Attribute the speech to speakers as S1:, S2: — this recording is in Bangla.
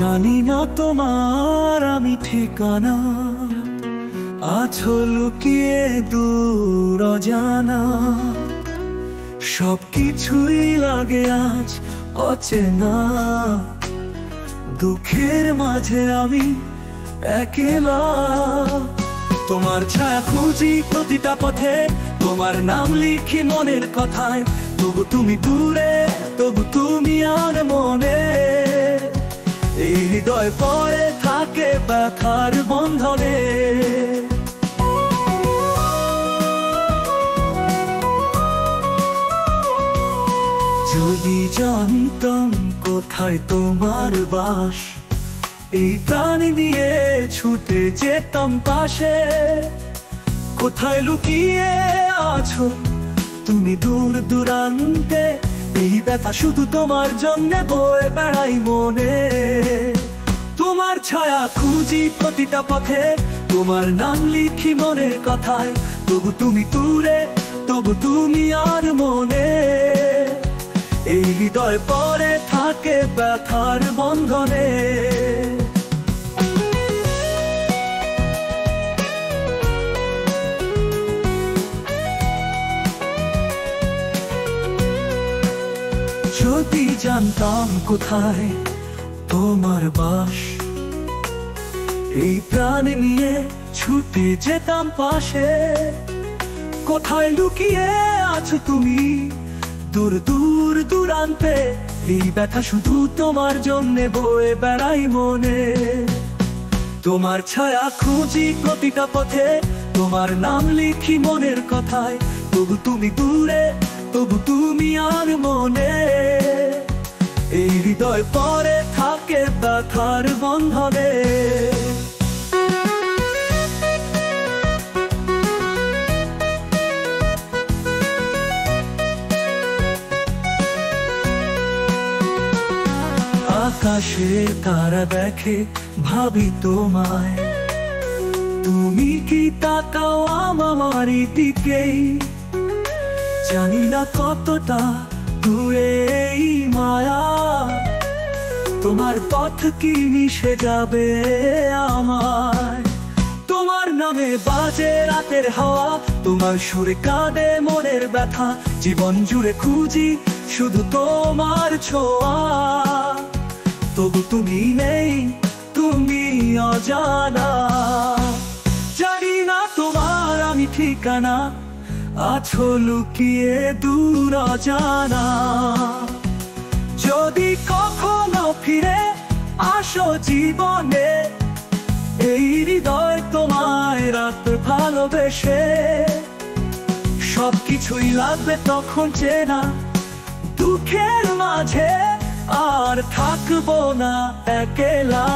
S1: জানি না তোমার আমি ঠিকানা, আছো লুকিয়ে দূর অজানা। সবকিছুই লাগে আজ অচেনা, দুঃখের মাঝে আমি একলা। তোমার ছায়া খুঁজি প্রতিটা পথে, তোমার নাম লিখি মনের কথায়। তবু তুমি দূরে, তবু তুমি আর মনে। এই হৃদয় পড়ে থাকে ব্যথার বন্ধনে। যদি জানতাম কোথায় তোমার বাস, এই প্রাণ নিয়ে ছুটে যেতাম পাশে। কোথায় লুকিয়ে আছো তুমি দূর দূরান্তে, এই ব্যথা শুধু তোমার জন্য বয়ে বেড়াই মনে। তোমার ছায়া খুঁজি প্রতিটা পথে, তোমার নাম লিখি মনের কথায়। তবু তুমি দূরে, তবু তুমি আর মনে। এই হৃদয় পড়ে থাকে ব্যথার বন্ধনে। যদি জানতাম কোথায় তোমার বাস, এই প্রাণ নিয়ে ছুটে যেতাম পাশে। কোথায় লুকিয়ে আছো তুমি দূর দূর দূরান্তে, এই ব্যথা শুধু তোমার জন্যে বয়ে বেড়াই মনে। তোমার ছায়া খুঁজি প্রতিটা পথে, তোমার নাম লিখি মনের কথায়। তবু তুমি দূরে, তবু তুমি আর মনে। এই হৃদয় পড়ে থাকে ব্যথার বন্ধনে। আকাশে তারা দেখে ভাবি তোমায়, তুমি কি তাকাও আমারই দিকেই। জানি না কতটা দূরে এই মায়া, তোমার পথ কি মিশে যাবে আমায়। তোমার নামে বাজে রাতের হাওয়া, তোমার সুরে কাঁদে মনের ব্যথা। জীবন জুড়ে খুঁজি শুধু তোমার ছোঁয়া। তবু তুমি নেই, তুমি অজানা। জানি না তোমার আমি ঠিকানা, আছো লুকিয়ে দূর অজানা। যদি কখনো ফিরে আসো জীবনে, এই হৃদয় তোমায় রাখবে ভালোবেসে। সবকিছুই লাগবে তখন চেনা, দুঃখের মাঝে আর থাকবো না একলা।